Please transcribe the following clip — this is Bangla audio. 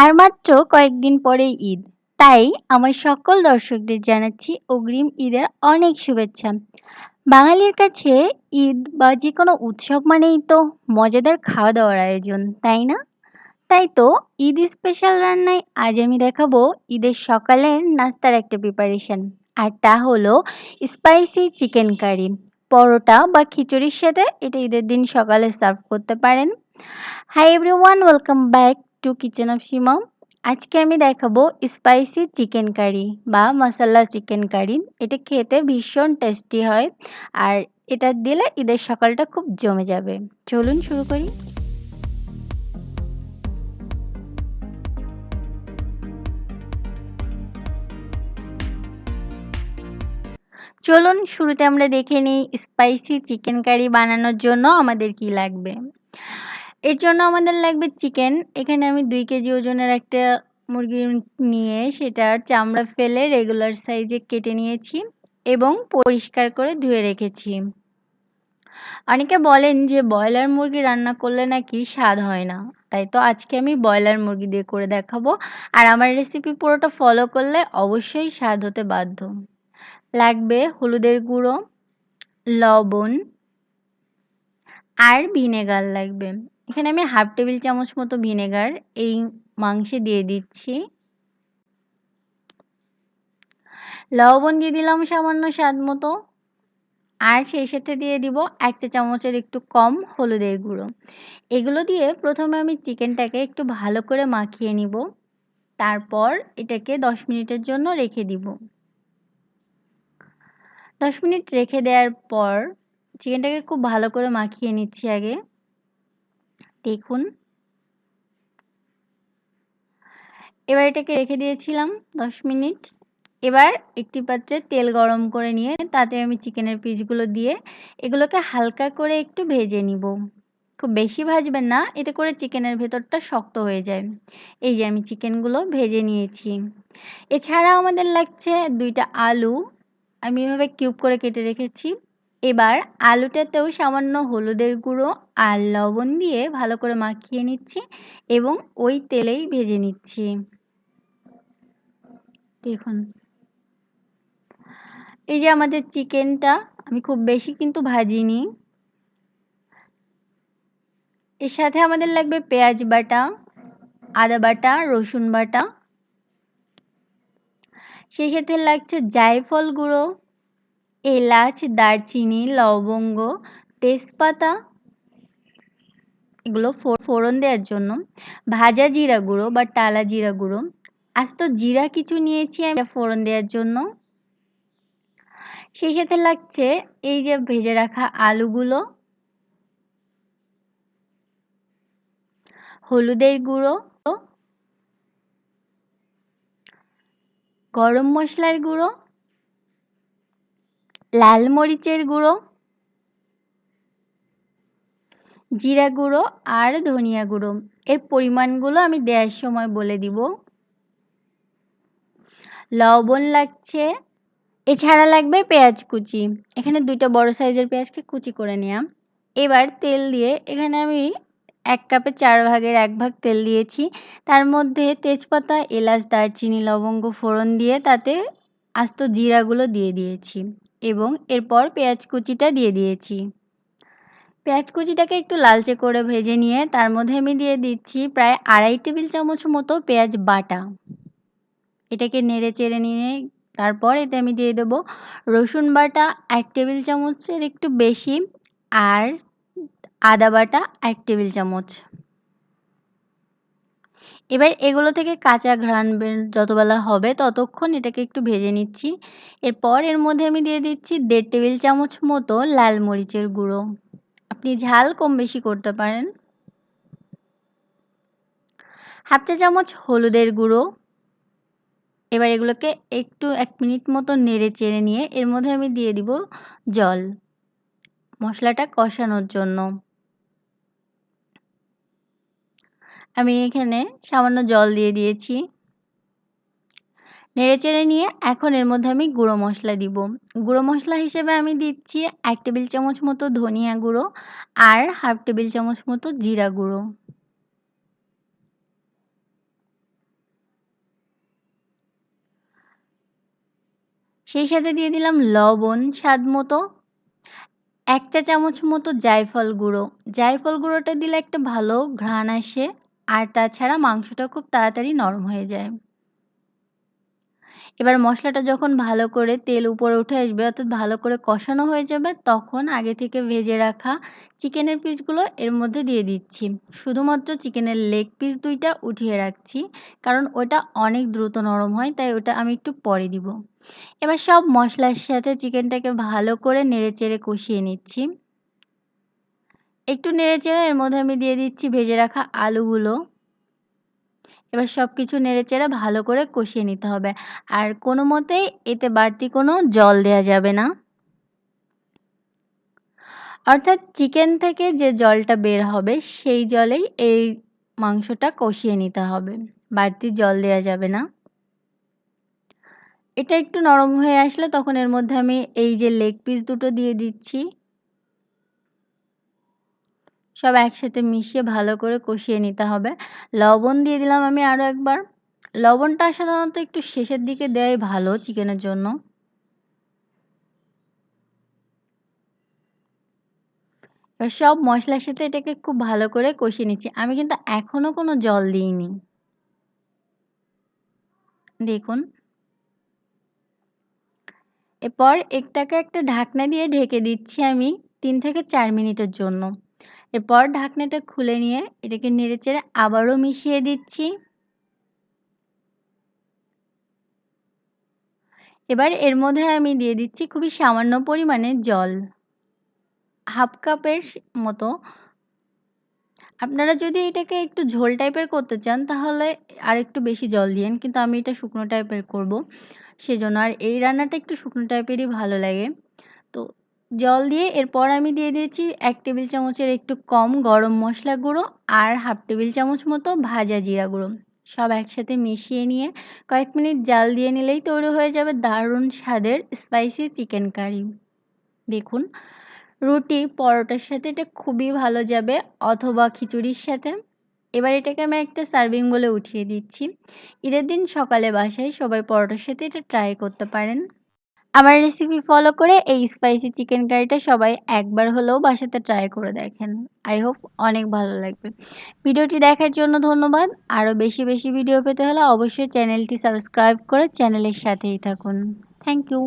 আর মাত্র কয়েকদিন পরেই ঈদ। তাই আমার সকল দর্শকদের জানাচ্ছি অগ্রিম ঈদের অনেক শুভেচ্ছা। বাঙালির কাছে ঈদ বা যেকোনো উৎসব মানেই তো মজাদার খাওয়া-দাওয়ার আয়োজন, তাই না? তাই তো ঈদ স্পেশাল রান্নায় আজ আমি দেখাবো ঈদের সকালের নাস্তার একটা প্রিপারেশন। আর তা হলো স্পাইসি চিকেন কারি। পরোটা বা খিচুড়ির সাথে এটা ঈদের দিন সকালে সার্ভ করতে পারেন। Hi everyone, welcome back to kitchen of Seema. আজকে আমি দেখাবো স্পাইসি চিকেন কারি বা মশলা চিকেন কারি। এটা খেতে ভীষণ টেস্টি হয় আর এটা দিলে ঈদের সকালটা খুব জমে যাবে। চলুন শুরু করি। চলুন শুরুতে আমরা দেখে নিই স্পাইসি চিকেন কারি বানানোর জন্য আমাদের কি লাগবে। এর জন্য আমাদের লাগবে চিকেন। এখানে আমি ২ কেজি ওজনের একটা মুরগি নিয়ে সেটার চামড়া ফেলে রেগুলার সাইজে কেটে নিয়েছি এবং পরিষ্কার করে ধুয়ে রেখেছি। অনেকে বলেন যে ব্রয়লার মুরগি রান্না করলে নাকি স্বাদ হয় না। তাই তো আজকে আমি ব্রয়লার মুরগি দিয়ে করে দেখাবো। আর আমার রেসিপি পুরোটা ফলো করলে অবশ্যই স্বাদ হতে বাধ্য। লাগবে হলুদের গুঁড়ো, লবণ আর ভিনেগার লাগবে। এখানে আমি 1/2 টেবিল চামচ মতো ভিনেগার এই মাংসে দিয়ে দিচ্ছি। লবণ দিয়ে দিলাম সামান্য স্বাদ মতো। আর সেই সাথে দিয়ে দিব ১ চা চামচের একটু কম হলুদের গুঁড়ো। এগুলো দিয়ে প্রথমে আমি চিকেনটাকে একটু ভালো করে মাখিয়ে নিব। তারপর এটাকে ১০ মিনিটের জন্য রেখে দিব। ১০ মিনিট রেখে দেওয়ার পর চিকেনটাকে খুব ভালো করে মাখিয়ে নিচ্ছি আগে। দেখুন। এবার এটাকে রেখে দিয়েছিলাম ১০ মিনিট। এবার একটি পাত্রে তেল গরম করে নিয়ে তাতে আমি চিকেনের পিসগুলো দিয়ে এগুলোকে হালকা করে একটু ভেজে নিব। খুব বেশি ভাজবেন না, এতে করে চিকেনের ভেতরটা শক্ত হয়ে যায়। এই যে আমি চিকেনগুলো ভেজে নিয়েছি। এছাড়া আমাদের লাগছে ২ টা আলু। আমি এভাবে কিউব করে কেটে রেখেছি। এবার আলুটাতেও সামান্য হলুদের গুঁড়ো আর লবণ দিয়ে ভালো করে মাখিয়ে নিচ্ছি এবং ওই তেলেই ভেজে নিচ্ছি। দেখুন। এই যে আমাদের চিকেনটা আমি খুব বেশি কিন্তু ভাজিনি। এর সাথে আমাদের লাগবে পেঁয়াজ বাটা, আদা বাটা, রসুন বাটা। সেই সাথে লাগছে জায়ফল গুঁড়ো, এলাচ, দারচিনি, লবঙ্গ, তেজপাতা এগুলো ফোড়ন দেওয়ার জন্য, ভাজা জিরা গুঁড়ো বা টালা জিরা গুঁড়ো, আস্ত জিরা কিছু নিয়েছি আমি ফোড়ন দেওয়ার জন্য। সেই সাথে লাগছে এই যে ভেজে রাখা আলুগুলো, হলুদের গুঁড়ো, গরম মশলার গুঁড়ো, লাল মরিচের গুঁড়ো, জিরা গুঁড়ো আর ধনিয়া গুঁড়ো। এর পরিমাণগুলো আমি দেওয়ার সময় বলে দিব। লবণ লাগছে। এছাড়া লাগবে পেঁয়াজ কুচি। এখানে ২ টা বড় সাইজের পেঁয়াজকে কুচি করে নিলাম। এবার তেল দিয়ে এখানে আমি ১ কাপে ৪ ভাগের ১ ভাগ তেল দিয়েছি। তার মধ্যে তেজপাতা, এলাচ, দারচিনি, লবঙ্গ ফোড়ন দিয়ে তাতে আস্ত জিরাগুলো দিয়ে দিয়েছি এবং এরপর পেঁয়াজ কুচিটা দিয়ে দিয়েছি। পেঁয়াজ কুচিটাকে একটু লালচে করে ভেজে নিয়ে তার মধ্যে আমি দিয়ে দিচ্ছি প্রায় ২.৫ টেবিল চামচ মতো পেঁয়াজ বাটা। এটাকে নেড়ে চেড়ে নিয়ে তারপর এতে আমি দিয়ে দেব রসুন বাটা ১ টেবিল চামচের একটু বেশি আর আদা বাটা ১ টেবিল চামচ। এবার এগুলো থেকে কাঁচা ঘ্রাণ যতবেলা হবে ততক্ষণ এটাকে একটু ভেজে নিচ্ছি। এরপর এর মধ্যে আমি দিয়ে দিচ্ছি ১.৫ টেবিল চামচ মতো লাল মরিচের গুঁড়ো। আপনি ঝাল কম বেশি করতে পারেন। ১/২ চা চামচ হলুদের গুঁড়ো। এবার এগুলোকে একটু ১ মিনিট মতো নেড়ে চেড়ে নিয়ে এর মধ্যে আমি দিয়ে দিব জল, মশলাটা কষানোর জন্য। আমি এখানে সামান্য জল দিয়ে দিয়েছি। নেড়েচেড়ে নিয়ে এখন এর মধ্যে আমি গুঁড়ো মশলা দিব। গুঁড়ো মশলা হিসেবে আমি দিচ্ছি ১ টেবিল চামচ মতো ধনিয়া গুঁড়ো আর 1/2 টেবিল চামচ মতো জিরা গুঁড়ো। সেই সাথে দিয়ে দিলাম লবণ স্বাদ মতো, ১ চা চামচ মতো জায়ফল গুঁড়ো। জায়ফল গুঁড়োটা দিলে একটা ভালো ঘ্রাণ আসে, আর তাছাড়া মাংসটা খুব তাড়াতাড়ি নরম হয়ে যায়। এবার মশলাটা যখন ভালো করে তেল উপরে উঠে আসবে অর্থাৎ ভালো করে কষানো হয়ে যাবে, তখন আগে থেকে ভেজে রাখা চিকেনের পিসগুলো এর মধ্যে দিয়ে দিচ্ছি। শুধুমাত্র চিকেনের লেগ পিস ২ টা উঠিয়ে রাখছি, কারণ ওটা অনেক দ্রুত নরম হয়, তাই ওটা আমি একটু পরে দিব। এবার সব মশলার সাথে চিকেনটাকে ভালো করে নেড়েচেড়ে কষিয়ে নিচ্ছি। একটু নেড়েচেড়ে এর মধ্যে আমি দিয়ে দিচ্ছি ভেজে রাখা আলুগুলো। এবার সবকিছু নেড়েচেড়ে ভালো করে কষিয়ে নিতে হবে। আর কোনো মতেই এতে বাড়তি কোনো জল দেয়া যাবে না। অর্থাৎ চিকেন থেকে যে জলটা বের হবে সেই জলেই এই মাংসটা কষিয়ে নিতে হবে। বাড়তি জল দেয়া যাবে না। এটা একটু নরম হয়ে আসলে তখন এর মধ্যে আমি এই যে লেগ পিস দুটো দিয়ে দিচ্ছি। সব একসাথে মিশিয়ে ভালো করে কষিয়ে নিতে হবে। লবণ দিয়ে দিলাম আমি আরও একবার। লবণটা সাধারণত একটু শেষের দিকে দেওয়াই ভালো চিকেনের জন্য। এবার সব মশলার সাথে এটাকে খুব ভালো করে কষিয়ে নিচ্ছি। আমি কিন্তু এখনও কোনো জল দিইনি। দেখুন। এরপর এটাকে একটা ঢাকনা দিয়ে ঢেকে দিচ্ছি আমি ৩ থেকে ৪ মিনিটের জন্য। এরপর ঢাকনাটা খুলে নিয়ে এটাকে নেড়েচেড়ে আবারও মিশিয়ে দিচ্ছি। এবার এর মধ্যে আমি দিয়ে দিচ্ছি খুবই সামান্য পরিমাণে জল। হাফ কাপের মতো। আপনারা যদি এটাকে একটু ঝোল টাইপের করতে চান তাহলে আরেকটু বেশি জল দিয়েন, কিন্তু আমি এটা শুকনো টাইপের করব, সেজন্য। আর এই রান্নাটা একটু শুকনো টাইপেরই ভালো লাগে। তো জল দিয়ে এরপর আমি দিয়ে দিয়েছি ১ টেবিল চামচের একটু কম গরম মশলা গুঁড়ো আর হাফ টেবিল চামচ মতো ভাজা জিরা গুঁড়ো। সব একসাথে মিশিয়ে নিয়ে কয়েক মিনিট জাল দিয়ে নিলেই তৈরি হয়ে যাবে দারুণ স্বাদের স্পাইসি চিকেন কারি। দেখুন, রুটি, পরোটার সাথে এটা খুবই ভালো যাবে, অথবা খিচুড়ির সাথে। এবার এটাকে আমি একটা সার্ভিং বলে উঠিয়ে দিচ্ছি। ঈদের দিন সকালে বাসায় সবাই পরোটার সাথে এটা ট্রাই করতে পারেন। আমার রেসিপি ফলো করে এই স্পাইসি চিকেন কারিটা সবাই একবার হলেও বাসাতে ট্রাই করে দেখেন। আই হোপ অনেক ভালো লাগবে। ভিডিওটি দেখার জন্য ধন্যবাদ। আরও বেশি বেশি ভিডিও পেতে হলে অবশ্যই চ্যানেলটি সাবস্ক্রাইব করে চ্যানেলের সাথেই থাকুন। Thank you.